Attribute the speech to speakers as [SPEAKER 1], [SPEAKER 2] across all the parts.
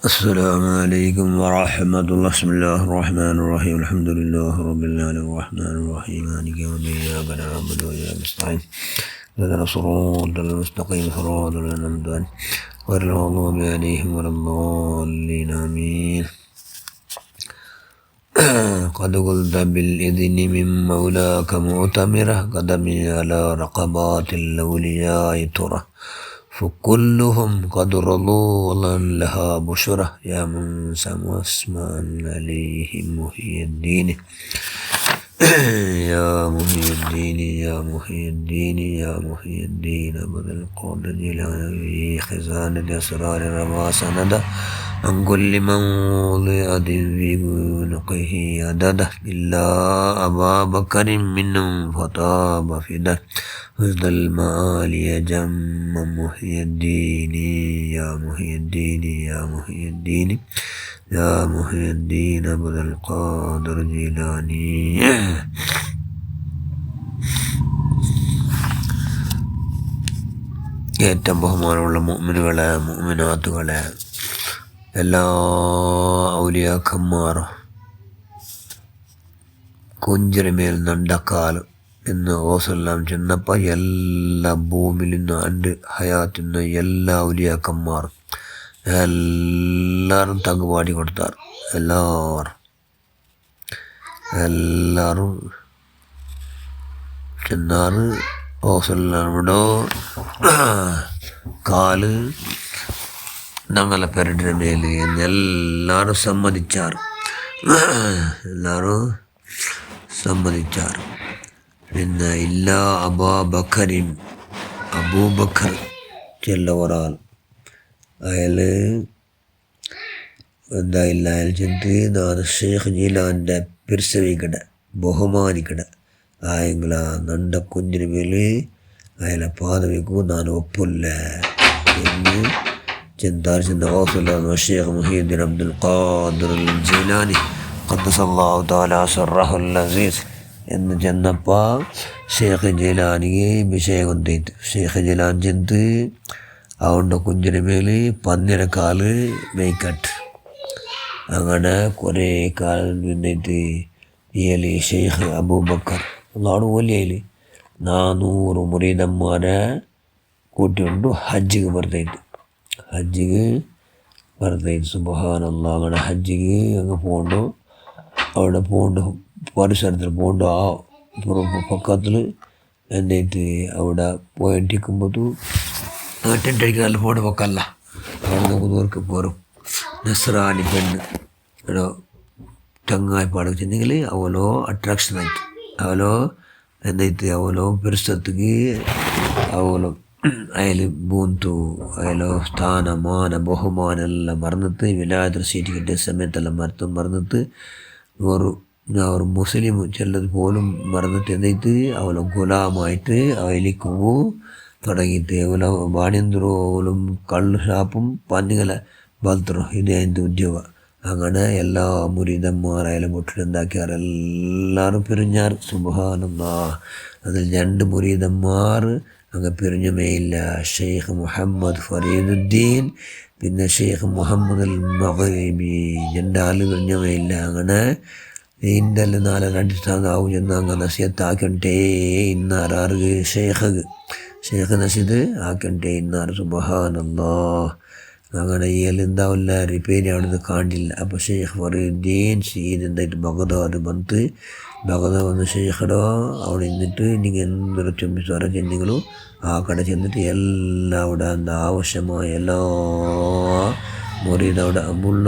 [SPEAKER 1] السلام عليكم ورحمة الله. بسم الله الرحمن الرحيم. الحمد لله رب العالمين الرحمن الرحيم مالك يوم الدين إياك نعبد وإياك نستعين اهدنا الصراط المستقيم صراط الذين أنعمت عليهم غير المغضوب عليهم ولا الضالين آمين. قد قلت بالإذن من مولاك معتمرة قدمي على رقبات الأولياء ترى فكلهم قد رضوا وظن لها بشرة يا من سمى اسما عليه محي الدين يا محي الدين يا محي الدين يا محي الدين أبد القادر جيلاني خزانة أسرار ربا سندا عن كل من وضعت في عنقه عدده إلا أبا بكر منهم فطاب فدا حسن المعالي جم محي الدين يا محي الدين يا محي الدين يا محي الدين أبد القادر جيلاني. ഏറ്റവും ബഹുമാനമുള്ള മുഅ്മിനുകളെ മുഅ്മിനാത്തുകളെ എല്ലാ ഔലിയാക്കന്മാരും കുഞ്ചിരമേൽ നണ്ടക്കാലം എന്ന് ഓസെല്ലാം ചെന്നപ്പോൾ എല്ലാ ഭൂമിയിൽ നിന്ന് അണ്ട് ഹയാത്തുന്ന എല്ലാ ഔലിയാക്കന്മാരും എല്ലാവരും തങ്ങുപാടി കൊടുത്താറ്. എല്ലാവരും ചെന്നാറ് ഓസെല്ലാമിടോ കാല് ഞങ്ങളെ പെരടിൻ്റെ മേൽ എന്ന് എല്ലാവരും സമ്മതിച്ചാറ്. പിന്നെ ഇല്ല അബൂബക്കർ ചെല്ല ഒരാൾ അയാൾ എന്തായില്ല, അയാൾ ചെന്ന് ഞാൻ ഷെയ്ഖ് ജീലാൻ്റെ പിരിസവിക്കട ബഹുമാനിക്കട ആയെങ്കിൽ നണ്ട കുഞ്ഞിന് മേൽ അയാളെ പാദവിക്കും ഞാൻ ഒപ്പില്ല എന്ന് ചെന്താർ ചെന്ന ഓഫില്ല ഷെയ്ഖ് മുഹീദ്ദീൻ അബ്ദുൽ ഖാദിർ ജീലാനി ഖദ്ദസല്ലാഹു തആല സിർറഹുൽ അസീസ് എന്ന് ചെന്നപ്പോൾ ഷെയ്ഖ് ജീലാനിക്ക് വിഷയം തീറ്റു. ഷെയ്ഖ് ജീലാൻ ചെന്ന് അവൻ്റെ കുഞ്ഞിന് മേൽ പന്നിയുടെ കാല് മേയ്ക്കട്ട് അങ്ങനെ കുറേ കാലം നിന്നിട്ട് ഇയാൾ ഷെയ്ഖ് അബൂബക്കർ അതാണ് വലിയയിൽ 400 മുരീദന്മാരെ കൂട്ടിക്കൊണ്ട് ഹജ്ജിക്ക് ബർത്തൈറ്റ് സുബ്ഹാനല്ലാഹ്. അങ്ങനെ ഹജ്ജിക്ക് അങ്ങ് പോകണ്ടു. അവിടെ പോകണ്ടു പരിസരത്തിൽ പോകണ്ടു ആ പക്കത്തിൽ എന്നിട്ട് അവിടെ പോയിട്ടിരിക്കുമ്പോൾ ടെൻ്റടിക്കുന്ന പോകേണ്ട പൊക്കല്ല. അവിടെ നമുക്ക് ദൂരക്ക് പോരും നസ്രാനി പെണ്ണ് ഇവിടെ ചങ്ങായി പാട വെച്ചിട്ടുണ്ടെങ്കിൽ അവലോ അട്രാക്ഷനായിട്ട് അവലോ എന്നിട്ട് അവലോ പെരുസത്തേക്ക് അവലോ അയാൾ ബൂന്തു അയാളോ സ്ഥാനമാന ബഹുമാനം എല്ലാം മറന്നിട്ട് വിലായത്തിൽ സീറ്റ് കിട്ടിയ സമയത്തെല്ലാം മറന്നിട്ട് ഒരു മുസ്ലിം ചെല്ലത് പോലും മറന്നിട്ട് എന്നിട്ട് അവളെ ഗുലാമായിട്ട് അവലിക്കൂ തുടങ്ങിയിട്ട് അവലെ വാണിയന്തരോ അവലും കള്ള് ഷാപ്പും പന്നികളെ ബൽത്തറോ ഇത് അതിൻ്റെ ഉദ്യോഗ. അങ്ങനെ എല്ലാ മുരീദന്മാരായാലും മുട്ടിലുണ്ടാക്കിയാർ എല്ലാവരും പിരിഞ്ഞാറ്. സുബ്ഹാനല്ലാഹ്. അതിൽ 2 മുരീദന്മാർ അങ്ങ് പിരിഞ്ഞമേയില്ല. ഷെയ്ഖ് മുഹമ്മദ് ഫരീദുദ്ദീൻ പിന്നെ ഷെയ്ഖ് മുഹമ്മദ് അൽ മഗ്രിബി 2 ആൾ പിരിഞ്ഞമേയില്ല. അങ്ങനെ ഇതിൻ്റെ 4 സ്ഥാനാവും ചെന്ന് അങ്ങ് നസീഹത്താക്കണ്ടേ ഇന്നാറ് ഷെയ്ഖ് നസീദ് ആക്കണ്ടേ ഇന്നാറ്. സുബ്ഹാനല്ലാഹ്. അങ്ങനെ ഇയാൾ എന്താവില്ല റിപ്പേരി അവിടുന്ന് കാണില്ല. അപ്പോൾ ഷെയ്ഖ് ഫരീദുദ്ദീൻ സീദ് എന്തായിട്ട് ബഗ്ദാദ് വന്ന് ഷെയ്ഖടോ അവിടെ നിന്നിട്ട് നിങ്ങൾ എന്തൊരു ചുമ്മിച്ചോറ ചെന്നെങ്കിലും ആ കട ചെന്നിട്ട് എല്ലാം അവിടെ എന്താ ആവശ്യമായ എല്ലാ മുറീദ് അവിടെ അമുള്ള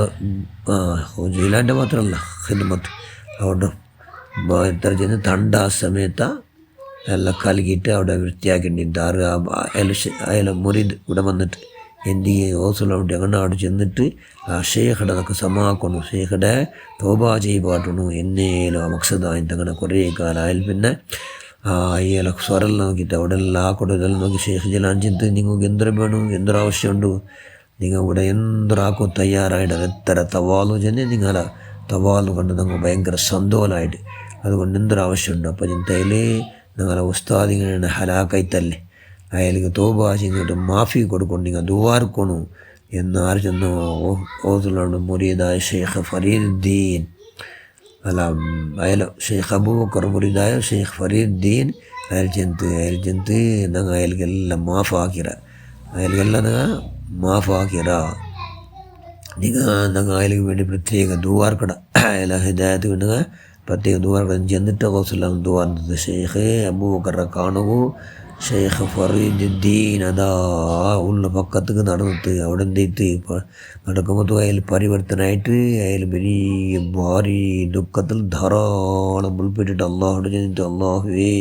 [SPEAKER 1] ജീലാൻ്റെ മാത്രമല്ല ഖിദ്മത്ത് അവിടെ എത്ര ചെന്ന് തണ്ട ആ സമയത്ത് എല്ലാം കലകിയിട്ട് അവിടെ വൃത്തിയാക്കിയിട്ട് അയാൾ മുറീദ് ഇവിടെ വന്നിട്ട് എൻ്റെ ഓസലുണ്ട് അങ്ങനെ അവിടെ ചെന്നിട്ട് ആ ഷെയ്ഖടെ അതൊക്കെ സമാക്കണം. ഷെയ്ഖടെ തോബാ ചെയ്പാട്ടണു എന്നേലോ മക്സദായിട്ട് അങ്ങനെ കുറേ കാലം. പിന്നെ അയ്യാലെ സ്വരം നോക്കിയിട്ട് അവിടെ എല്ലാം ആ കൊടുതെല്ലാം നോക്കി ഷെയ്ഖ് ജീലാൻ ചെന്ന് നിങ്ങൾക്ക് എന്തൊരു വേണം എന്തൊരാവശ്യമുണ്ട് നിങ്ങൾ ഇവിടെ എന്തൊരാക്കും തയ്യാറായിട്ട് എത്ര തവാലു ചെന്ന് നിങ്ങളെ തവാലു കണ്ട് നിങ്ങൾ ഭയങ്കര സന്തോഷമായിട്ട് അതുകൊണ്ട് എന്തൊരാവശ്യമുണ്ട്. അപ്പോൾ ചിന്തയിൽ നിങ്ങളെ ഉസ്താദിങ്ങനെ ഹലാക്കായിത്തല്ലേ അയാൾക്ക് തോബ ചെയ്തിട്ട് മാഫി കൊടുക്കണം. നിങ്ങൾ ദുവാർക്കണു എന്നാര് ചെന്ന് ഓതുലുണ്ട് മുരീദായ ഷെയ്ഖ് ഫരീദുദ്ദീൻ അല്ല അയാൾ ഷെയ്ഖ് അബൂബക്കർ മുരീദായ ഷെയ്ഖ് ഫരീദുദ്ദീൻ അയാൾ ചെന്ത് ನಂಗೆ ಅಯಲ್ಗೆಲ್ಲ ಮಾಫ್ ಹಾಕಿರ ಮಾಫ್ ಹಾಕಿರ നിങ്ങൾ ನಂಗೆ അയൽക്ക് വേണ്ടി പ്രത്യേക ദുആർക്കട അയാൾ ഹിദായത്ത് വേണ്ടുക പ്രത്യേക ദുആർക്കട ചെന്നിട്ട് റസൂലുള്ളാഹി ദുആർന്നത് ഷെയ്ഖ് അബൂബക്കറെ കാണുകൂ ഷെയ്ഖ് ഫരീദുദ്ദീൻ അതാ ഉള്ള പക്കത്തേക്ക് നടന്നിട്ട് അവിടെ എന്തെയ്ത്ത് ഇപ്പോൾ നടക്കുമ്പോൾ അയാൾ പരിവർത്തനായിട്ട് അയാൾ വലിയ ഭാരി ദുഃഖത്തിൽ ധാരാളം ഉൾപ്പെട്ടിട്ട് അള്ളാഹുടെ ചെന്നിട്ട് അള്ളാഹുവേ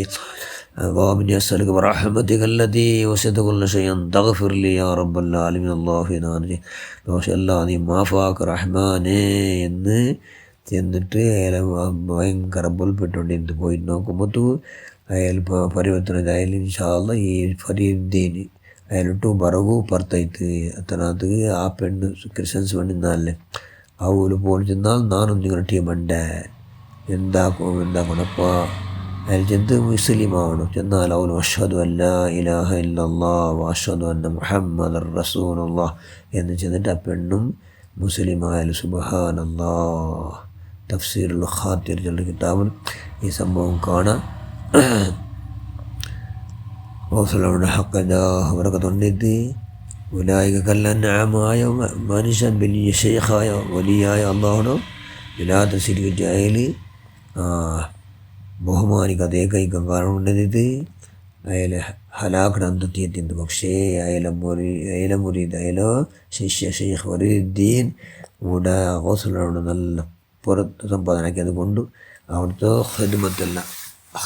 [SPEAKER 1] اللهم إني أسألك برحمتك التي وسعت كل شيء تغفر لي يا رب العالمين الله നാണ് മാഷല്ലാ നീ മാഫാക്ക് റഹ്മാനേ എന്ന് ചെന്നിട്ട് അയാൾ ഭയങ്കര ബുൾപ്പെട്ടുകൊണ്ട് പോയിട്ട് നോക്കുമ്പോൾ അയാൾ പരിവർത്തനം അയാൾ ഇൻഷാ അല്ലാഹ് ഈ ഫരീദുദ്ദീൻ അയാളിട്ടു ബറകു പുറത്തായിട്ട് അത്തനകത്ത് ആ പെണ്ണ് ക്രിസ്ത്യൻസ് പെണ്ണിന്നാലേ ആ ഊര് പോയി ചെന്നാൽ നാനൊന്നും ഇങ്ങനെ ടീമുണ്ട് എന്താക്കണപ്പാ അയാൾ ചെന്ന് മുസ്ലിമാവണം ചെന്നാൽ അവൻ അഷ്ഹദു അല്ലാ ഇലാഹ ഇല്ലല്ലാഹ് വഅഷ്ഹദു അന്ന മുഹമ്മദർ റസൂലുള്ളാഹ് എന്ന് ചെന്നിട്ട് ആ പെണ്ണും മുസ്ലിമായാൽ സുബ്ഹാനല്ലാഹ് തഫ്സീറുൽ ഖാത്തിർ ചെല്ലുന്ന കിതാബിൽ ഈ സംഭവം കാണാം. റസൂലുള്ളാഹിയുടെ ഹഖ് ബറകത്തുണ്ടിട്ട് ഉലായികല്ലന്നാമായ മനുഷ്യൻ വലിയ ഷെയ്ഖായ വലിയായ അള്ളാഹുടെ വിലായത്ത് സ്വീകരിച്ച അയാൾ ബഹുമാനിക്കാതെ ഏകൈക്കം കാരണം ഉണ്ടെന്നിട്ട് അയാൾ ഹലാഖിന് അന്തത്തിയെത്തിയത്. പക്ഷേ അയാളെ മുരീദ് അയാളോ ശിഷ്യ ഷെയ്ഖ് ഫരീദുദ്ദീൻ ഇവിടെ റസൂലുള്ളാഹിയുടെ നല്ല പുറത്ത് സമ്പാദനമാക്കി അതുകൊണ്ട് അവിടുത്തെ ഖിദ്മത്തല്ല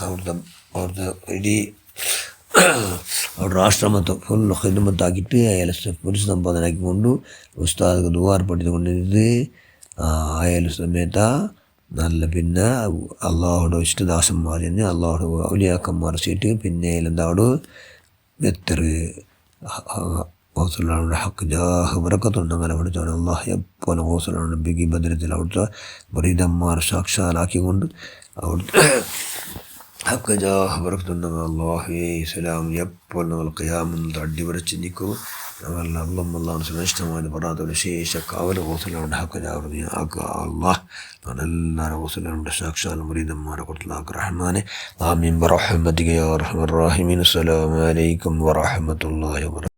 [SPEAKER 1] അവിടുത്തെ ഇടീ അവിടെ ആശ്രമത്തെ ഫുള്ള് ഖിദ്മത്താക്കിയിട്ട് അയാളെ പുരുഷ സമ്പാദനമാക്കിക്കൊണ്ട് ഉസ്താദ് ദുആർ പഠിച്ചുകൊണ്ടിരുന്നത് അയാൾ സമയത്ത് നല്ല പിന്നെ അള്ളാഹുടെ ഇഷ്ടദാസന്മാർ തന്നെ അള്ളാഹുടെ ഔലിയാക്കന്മാർ സീറ്റ് പിന്നെ എന്താട് ബെത്തറ് റസൂലുള്ളാഹിയുടെ ഹക്ക് ജാഹ് ബറക്കത്തുണ്ട്. അങ്ങനെ പഠിച്ചാണ് അള്ളാഹ് എപ്പോഴും റസൂലുള്ളാഹിയുടെ ബിഗി ബദരത്തിൽ അവിടുത്തെ മുരീദന്മാർ സാക്ഷാലാക്കിക്കൊണ്ട് അവിടുത്തെ ഹക്ക് ജാഹ് ബറക്കത്തുണ്ടെങ്കിൽ അള്ളാഹുവേ ഇസ്ലാം എപ്പോൾ നമ്മൾ ഖിയാമത്ത് അടിപൊളിച്ച് നിൽക്കും. അള്ളാഹ് സുരക്ഷിതമായത് പറയാത്ത ശേഷ കാവൽ റസൂലുള്ളാഹിയുടെ ഹക്ക് ജാഹ് ആക്കുക അള്ളാഹ് എല്ലാവരും റസൂലുള്ളാഹിയുടെ സാക്ഷാൽ മുരീദന്മാരെ കൊടുത്തലാക്ക് റഹ്മാനെ ആമീൻ ബിറഹ്മതിക യാ അർഹമർ റഹീമീൻ. അസ്സലാമു അലൈക്കും വറഹ്മത്തുള്ളാഹി വബറകാതുഹു.